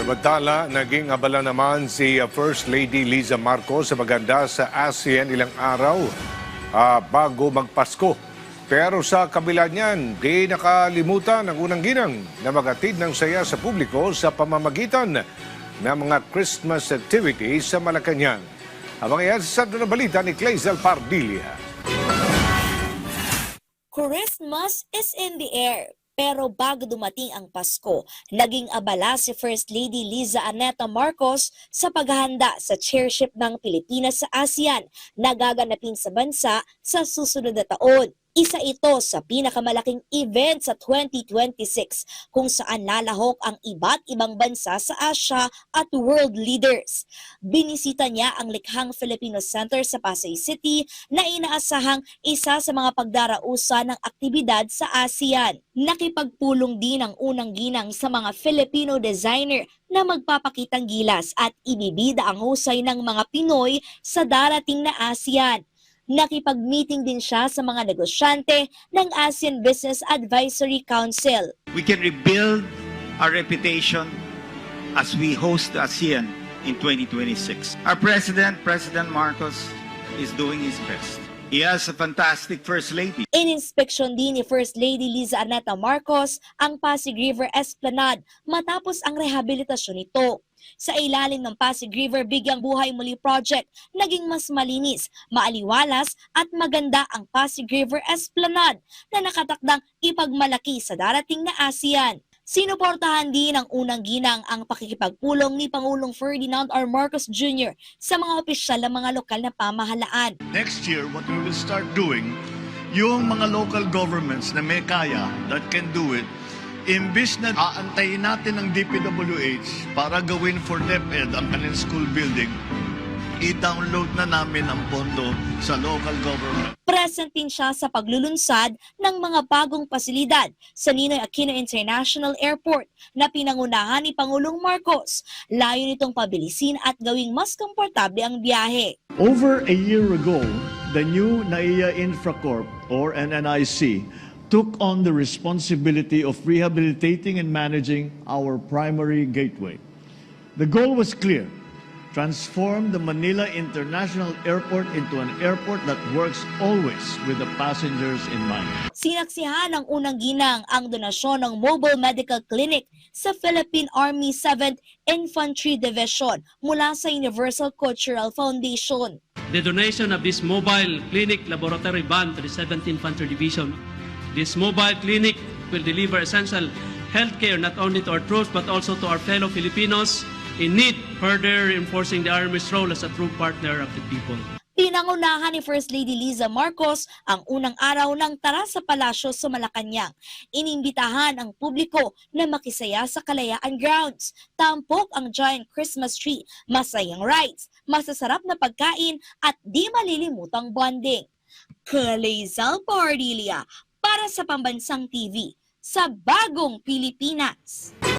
Samantala, naging abala naman si First Lady Liza Marcos sa maganda sa ASEAN ilang araw bago magpasko. Pero sa kabila niyan, di nakalimutan ang unang ginang na maghatid ng saya sa publiko sa pamamagitan ng mga Christmas activities sa Malacanang. Abang yan sa Santo na Balita ni Clazel Pardilla. Christmas is in the air. Pero bago dumating ang Pasko, naging abala si First Lady Liza Aneta Marcos sa paghahanda sa chairship ng Pilipinas sa ASEAN na gaganapin sa bansa sa susunod na taon. Isa ito sa pinakamalaking event sa 2026 kung saan lalahok ang iba't ibang bansa sa Asia at world leaders. Binisita niya ang likhang Filipino Center sa Pasay City na inaasahang isa sa mga pagdarausa ng aktibidad sa ASEAN. Nakipagpulong din ang unang ginang sa mga Filipino designer na magpapakitang gilas at ibibida ang husay ng mga Pinoy sa darating na ASEAN. Nakipag-meeting din siya sa mga negosyante ng ASEAN Business Advisory Council. We can rebuild our reputation as we host ASEAN in 2026. Our President Marcos, is doing his best. He has a fantastic First Lady. Ininspeksyon din ni First Lady Liza Aneta Marcos ang Pasig River Esplanade matapos ang rehabilitasyon nito. Sa ilalim ng Pasig River Bigyang Buhay Muli Project, naging mas malinis, maaliwalas at maganda ang Pasig River Esplanade na nakatakdang ipagmalaki sa darating na ASEAN. Sinuportahan din ng unang ginang ang pakikipagpulong ni Pangulong Ferdinand R. Marcos Jr. sa mga opisyal ng mga lokal na pamahalaan. Next year, what we will start doing, yung mga local governments na may kaya, that can do it, imbis na aantayin natin ng DPWH para gawin for DepEd ang kanilang school building, i-download na namin ang pondo sa local government. Present din siya sa paglulunsad ng mga bagong pasilidad sa Ninoy Aquino International Airport na pinangunahan ni Pangulong Marcos. Layo nitong pabilisin at gawing mas komportable ang biyahe. Over a year ago, the new NAIA Infracorp or NNIC took on the responsibility of rehabilitating and managing our primary gateway. The goal was clear: transform the Manila International Airport into an airport that works always with the passengers in mind. Sinaksihan ng unang ginang ang donasyon ng Mobile Medical Clinic sa Philippine Army 7th Infantry Division mula sa Universal Cultural Foundation. The donation of this mobile clinic laboratory van to the 7th Infantry Division. This mobile clinic will deliver essential healthcare not only to our troops but also to our fellow Filipinos in need, further reinforcing the Army's role as a true partner of the people. Pinangunahan ni First Lady Liza Marcos ang unang araw ng Tara sa Palasyo sa Malacanang. Inimbitahan ang publiko na makisaya sa Kalayaan Grounds. Tampok ang giant Christmas tree, masayang rides, masasarap na pagkain at di malilimutang bonding. Clazel Pardilla para sa Pambansang TV sa Bagong Pilipinas.